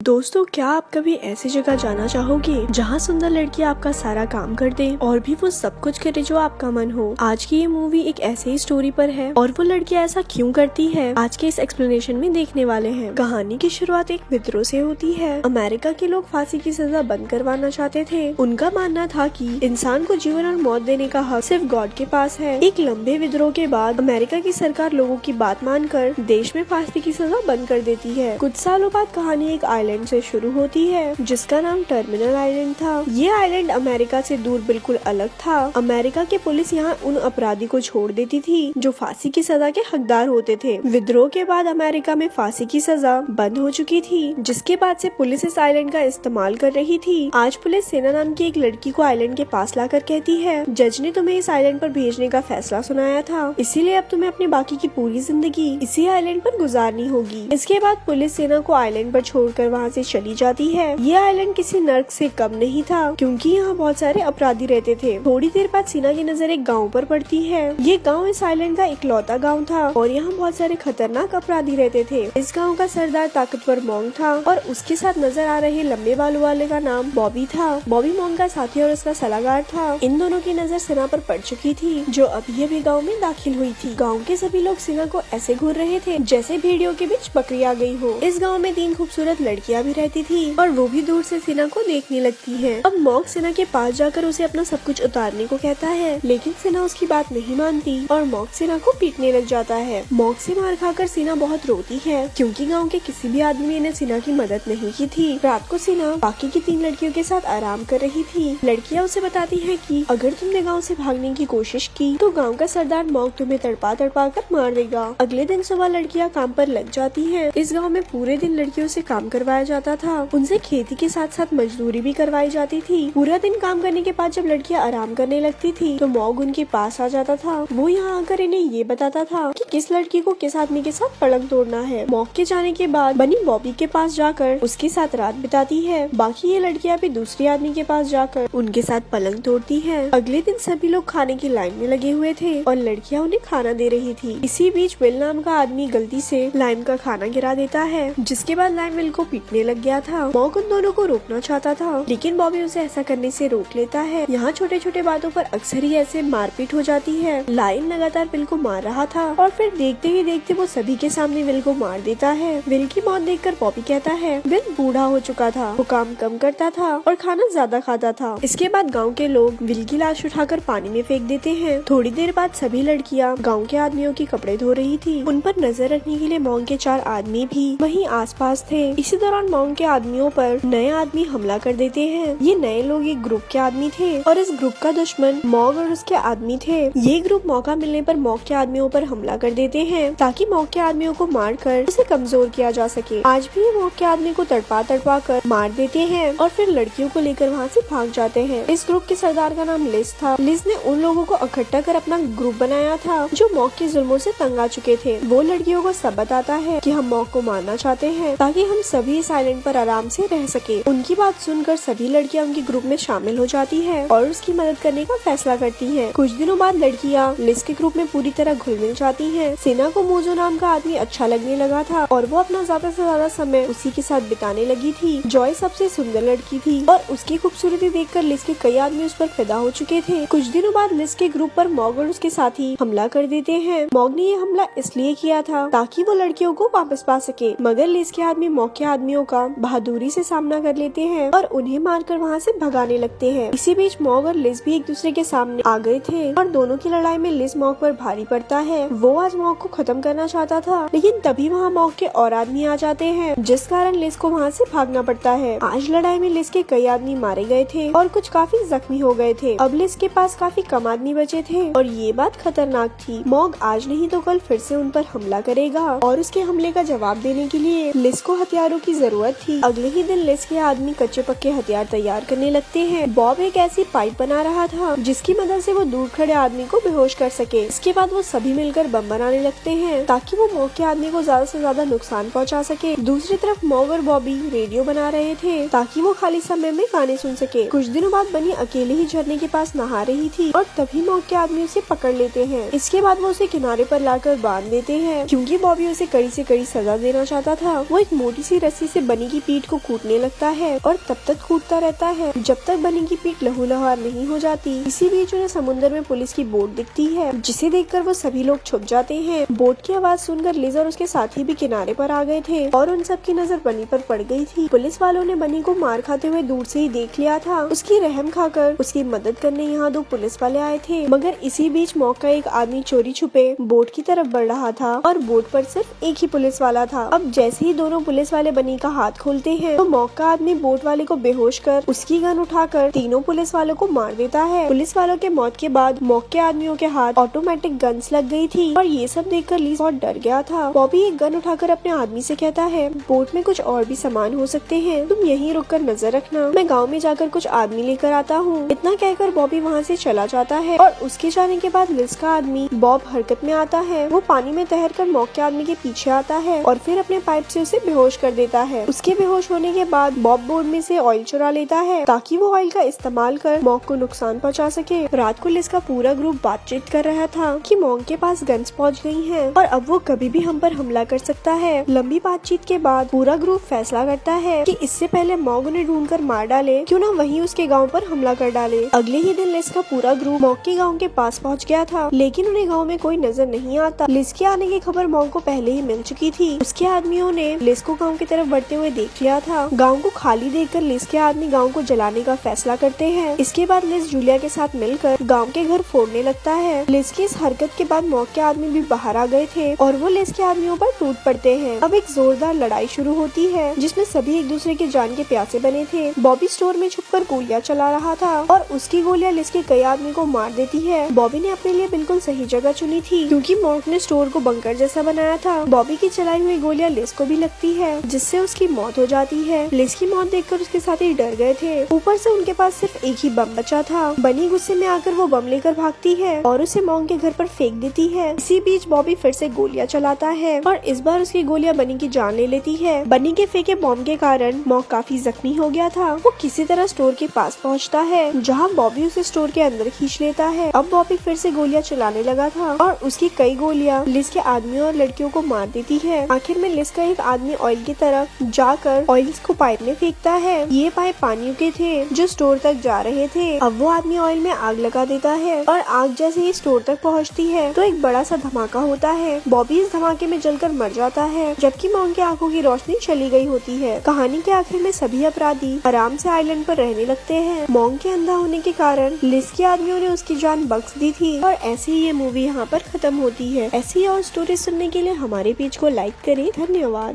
दोस्तों, क्या आप कभी ऐसी जगह जाना चाहोगे जहां सुंदर लड़की आपका सारा काम कर दे और भी वो सब कुछ करे जो आपका मन हो। आज की ये मूवी एक ऐसे ही स्टोरी पर है और वो लड़की ऐसा क्यों करती है, आज के इस एक्सप्लेनेशन में देखने वाले हैं। कहानी की शुरुआत एक विद्रोह से होती है। अमेरिका के लोग फांसी की सजा बंद करवाना चाहते थे। उनका मानना था कि इंसान को जीवन और मौत देने का हक सिर्फ गॉड के पास है। एक लंबे विद्रोह के बाद अमेरिका की सरकार लोगों की बात मानकर देश में फांसी की सजा बंद कर देती है। कुछ सालों बाद कहानी एक आइलैंड से शुरू होती है जिसका नाम टर्मिनल आइलैंड था। ये आइलैंड अमेरिका से दूर बिल्कुल अलग था। अमेरिका की पुलिस यहाँ उन अपराधी को छोड़ देती थी जो फांसी की सजा के हकदार होते थे। विद्रोह के बाद अमेरिका में फांसी की सजा बंद हो चुकी थी, जिसके बाद से पुलिस इस आइलैंड का इस्तेमाल कर रही थी। आज पुलिस सेना नाम की एक लड़की को आइलैंड के पास लाकर कहती है, जज ने तुम्हें इस आइलैंड पर भेजने का फैसला सुनाया था, इसीलिए अब तुम्हें अपनी बाकी की पूरी जिंदगी इसी आइलैंड पर गुजारनी होगी। इसके बाद पुलिस सेना को आइलैंड पर छोड़कर वहाँ से चली जाती है। ये आइलैंड किसी नर्क से कम नहीं था, क्योंकि यहाँ बहुत सारे अपराधी रहते थे। थोड़ी देर बाद सीना की नजर एक गांव पर पड़ती है। ये गांव इस आइलैंड का इकलौता गांव था और यहाँ बहुत सारे खतरनाक अपराधी रहते थे। इस गांव का सरदार ताकतवर मोंग था और उसके साथ नजर आ रहे लंबे बालों वाले का नाम बॉबी था। बॉबी मोंग का साथी और उसका सलाहकार था। इन दोनों की नजर सिना पर पड़ चुकी थी, जो अभी गाँव में दाखिल हुई थी। गाँव के सभी लोग सिना को ऐसे घूर रहे थे जैसे भेड़ियों के बीच बकरी आ गई हो। इस गाँव में 3 खूबसूरत लड़कियाँ भी रहती थी और वो भी दूर से सिना को देखने लगती है। अब मॉग सिना के पास जाकर उसे अपना सब कुछ उतारने को कहता है, लेकिन सिना उसकी बात नहीं मानती और मॉग सिना को पीटने लग जाता है। मॉग से मार खाकर सिना बहुत रोती है, क्योंकि गांव के किसी भी आदमी ने सिना की मदद नहीं की थी। रात को सिना बाकी की 3 लड़कियों के साथ आराम कर रही थी। लड़कियां उसे बताती है कि अगर तुमने गाँव से भागने की कोशिश की तो गाँव का सरदार मॉग तुम्हें तड़पा तड़पा कर मार देगा। अगले दिन सुबह लड़कियां काम पर लग जाती है। इस गाँव में पूरे दिन लड़कियों से काम करवाया जाता था। उनसे खेती के साथ साथ मजदूरी भी करवाई जाती थी। पूरा दिन काम करने के बाद जब लड़कियां आराम करने लगती थी तो मॉग उनके पास आ जाता था। वो यहाँ आकर इन्हें ये बताता था कि किस लड़की को किस आदमी के साथ पलंग तोड़ना है। मॉग के जाने के बाद बनी बॉबी के पास जाकर उसके साथ रात बिताती है। बाकी ये लड़कियां भी दूसरी आदमी के पास जाकर उनके साथ पलंग तोड़ती है। अगले दिन सभी लोग खाने की लाइन में लगे हुए थे और लड़कियां उन्हें खाना दे रही थी। इसी बीच विल नाम का आदमी गलती से लाइम का खाना गिरा देता है, जिसके बाद लाइम विल को पीटने लग गया था। मॉग उन दोनों को रोकना चाहता था, लेकिन बॉबी उसे ऐसा करने से रोक लेता है। यहाँ छोटे छोटे बातों पर अक्सर ही ऐसे मारपीट हो जाती है। लाइम लगातार विल को मार रहा था और फिर देखते ही देखते वो सभी के सामने विल को मार देता है। विल की मौत देखकर बॉबी कहता है विल बूढ़ा हो चुका था, वो काम कम करता था और खाना ज्यादा खाता था। इसके बाद गाँव के लोग विल की लाश उठाकर पानी में फेंक देते हैं। थोड़ी देर बाद सभी लड़कियाँ गाँव के आदमियों के कपड़े धो रही थी। उन पर नजर रखने के लिए मॉन्ग के 4 आदमी भी वहीं आसपास थे। इसी दौरान मॉन्ग के आदमियों पर नए आदमी हमला कर देते हैं। ये नए लोग एक ग्रुप के आदमी थे और इस ग्रुप का दुश्मन मॉग और उसके आदमी थे। ये ग्रुप मौका मिलने पर मॉग के आदमियों पर हमला कर देते हैं ताकि मॉग के आदमियों को मारकर उसे कमजोर किया जा सके। आज भी मॉग के आदमी को तड़पा तड़पा कर मार देते हैं और फिर लड़कियों को लेकर वहाँ से भाग जाते हैं। इस ग्रुप के सरदार का नाम लिज था। लिज ने उन लोगों को इकट्ठा कर अपना ग्रुप बनाया था जो मॉग के जुल्मों से तंग आ चुके थे। वो लड़कियों को सब बताता है कि हम मॉग को मारना चाहते हैं ताकि हम सभी इस आइलैंड पर आराम से रह सके। उनकी बात सुनकर सभी लड़कियां उनके ग्रुप में शामिल हो जाती है और उसकी मदद करने का फैसला करती हैं। कुछ दिनों बाद लड़कियां लिज के ग्रुप में पूरी तरह घुल मिल जाती हैं। सेना को मोजो नाम का आदमी अच्छा लगने लगा था और वो अपना ज्यादा से ज्यादा समय उसी के साथ बिताने लगी थी। जॉय सबसे सुंदर लड़की थी और उसकी खूबसूरती देखकर लिज के कई आदमी उस पर फिदा हो चुके थे। कुछ दिनों बाद लिज के ग्रुप पर मॉग और उसके साथी हमला कर देते हैं। मॉग ने ये हमला इसलिए किया था ताकि वो लड़कियों को वापस पा सके, मगर लिज के आदमी मॉग के आदमियों का बहादुरी से सामना कर लेते हैं और उन्हें मारकर वहाँ से भगाने लगते हैं। इसी बीच मॉग और लिज भी एक दूसरे के सामने आ गए थे और दोनों की लड़ाई में लिज मॉग पर भारी पड़ता है। वो आज मॉग को खत्म करना चाहता था, लेकिन तभी वहाँ मॉग के और आदमी आ जाते हैं, जिस कारण लिज को वहाँ से भागना पड़ता है। आज लड़ाई में लिज के कई आदमी मारे गए थे और कुछ काफी जख्मी हो गए थे। अब लिज के पास काफी कम आदमी बचे थे और ये बात खतरनाक थी। मॉग आज नहीं तो कल फिर से उन पर हमला करेगा और उसके हमले का जवाब देने के लिए लिज को हथियारों की जरूरत थी। अगले ही दिन लिज के आदमी कच्चे पक्के हथियार तैयार करने लगते हैं। बॉब एक ऐसी पाइप बना रहा था जिसकी मदद से वो दूर खड़े आदमी को बेहोश कर सके। इसके बाद वो सभी मिलकर बम बनाने लगते हैं ताकि वो मॉग के आदमी को ज्यादा से ज्यादा नुकसान पहुंचा सके। दूसरी तरफ मॉग और बॉबी रेडियो बना रहे थे ताकि वो खाली समय में गाने सुन सके। कुछ दिनों बाद बनी अकेले ही झरने के पास नहा रही थी और तभी मॉग के आदमी उसे पकड़ लेते हैं। इसके बाद वो उसे किनारे पर लाकर बांध देते हैं। क्योंकि बॉबी उसे कड़ी से कड़ी सजा देना चाहता था, वो एक मोटी सी रस्सी से बनी की पीठ को कूटने लगता है और तब तक कूटता रहता है जब तक बनी की पीठ लहूलुहान नहीं हो जाती। इसी बीच उन्हें समुद्र में पुलिस की बोट दिखती है, जिसे देखकर वो सभी लोग छुप जाते हैं। बोट की आवाज सुनकर लिज और उसके साथी भी किनारे पर आ गए थे और उन सब की नजर बनी पर पड़ गई थी। पुलिस वालों ने बनी को मार खाते हुए दूर से ही देख लिया था। उसकी रहम खाकर उसकी मदद करने यहाँ 2 पुलिस वाले आए थे, मगर इसी बीच मौका एक आदमी चोरी छुपे बोट की तरफ बढ़ रहा था और बोट पर सिर्फ एक ही पुलिस वाला था। अब जैसे ही दोनों पुलिस वाले बनी का हाथ खोलते हैं तो मौका आदमी बोट वाले को बेहोश कर उसकी गन उठाकर तीनों पुलिस वालों को मार देता है। पुलिस वालों के मौत के बाद मौके आदमियों के हाथ ऑटोमेटिक गन्स लग गई थी और ये सब देखकर लीज बहुत डर गया था। बॉबी एक गन उठाकर अपने आदमी से कहता है, बोट में कुछ और भी सामान हो सकते हैं, तुम यहीं रुककर नजर रखना, मैं गाँव में जाकर कुछ आदमी लेकर आता हूँ। इतना कहकर बॉबी वहाँ से चला जाता है और उसके जाने के बाद लिज का आदमी बॉब हरकत में आता है। वो पानी में तैरकर मौके आदमी के पीछे आता है और फिर अपने पाइप से उसे बेहोश कर देता है। उसके बेहोश होने के बाद बॉब बोट में से ऑयल चुरा लेता है ताकि वो ऑयल का इस्तेमाल कर मॉक को नुकसान पहुंचा सके। रात को लिज का पूरा ग्रुप बातचीत कर रहा था कि मॉक के पास गन्स पहुंच गई हैं और अब वो कभी भी हम पर हमला कर सकता है। लंबी बातचीत के बाद पूरा ग्रुप फैसला करता है कि इससे पहले मॉक उन्हें ढूंढकर मार डाले, क्यों ना वहीं उसके गाँव पर हमला कर डाले। अगले ही दिन लिज का पूरा ग्रुप मॉक के गाँव के पास पहुँच गया था, लेकिन उन्हें गाँव में कोई नजर नहीं आता। लिज के आने की खबर मॉक को पहले ही मिल चुकी थी। उसके आदमियों ने लिज को गाँव की तरफ बढ़ते हुए देख लिया था। गाँव को खाली देखकर लिज के आदमी गाँव को जलाने का फैसला करते हैं। इसके बाद लिज जूलिया के साथ मिलकर गाँव के घर फोड़ने लगता है। लिज की इस हरकत के बाद मॉक के आदमी भी बाहर आ गए थे और वो लिज के आदमियों पर टूट पड़ते हैं। अब एक जोरदार लड़ाई शुरू होती है जिसमें सभी एक दूसरे के जान के प्यासे बने थे। बॉबी स्टोर में छुपकर गोलियां चला रहा था और उसकी गोलियां लिज के कई आदमी को मार देती है। बॉबी ने अपने लिए बिल्कुल सही जगह चुनी थी क्योंकि मॉक ने स्टोर को बंकर जैसा बनाया था। बॉबी की चलाई हुई गोलियां लिज को भी लगती है जिससे उसकी मौत हो जाती है। लिज की मौत देखकर उसके साथी डर गए थे। ऊपर से उनके पास सिर्फ एक ही बम बचा था। बनी गुस्से में आकर वो बम लेकर भागती है और उसे मॉक के घर पर फेंक देती है। इसी बीच बॉबी फिर से गोलियां चलाता है और इस बार उसकी गोलियां बनी की जान ले लेती है। बनी के फेंके बम के कारण मॉक काफी जख्मी हो गया था। वो किसी तरह स्टोर के पास पहुंचता है जहां बॉबी उसे स्टोर के अंदर खींच लेता है। अब बॉबी फिर से गोलियां चलाने लगा था और उसकी कई गोलियां लिज के आदमियों और लड़कियों को मार देती है। आखिर में लिज का एक आदमी ऑयल की तरफ जाकर ऑयल को पाइप में फेंकता है। ये पाइप पानी के थे जो स्टोर तक जा रहे थे। अब वो आदमी ऑयल में आग लगा देता है और आग जैसे ही स्टोर तक पहुंचती है तो एक बड़ा सा धमाका होता है। बॉबी इस धमाके में जलकर मर जाता है जबकि मॉन्क की आंखों की रोशनी चली गई होती है। कहानी के आखिर में सभी अपराधी आराम से आइलैंड पर रहने लगते हैं। मॉन्क के अंधा होने के कारण लिज के आदमियों ने उसकी जान बख्श दी थी और ऐसे ही ये मूवी यहाँ पर खत्म होती है। ऐसी और स्टोरी सुनने के लिए हमारे पेज को लाइक करें। धन्यवाद।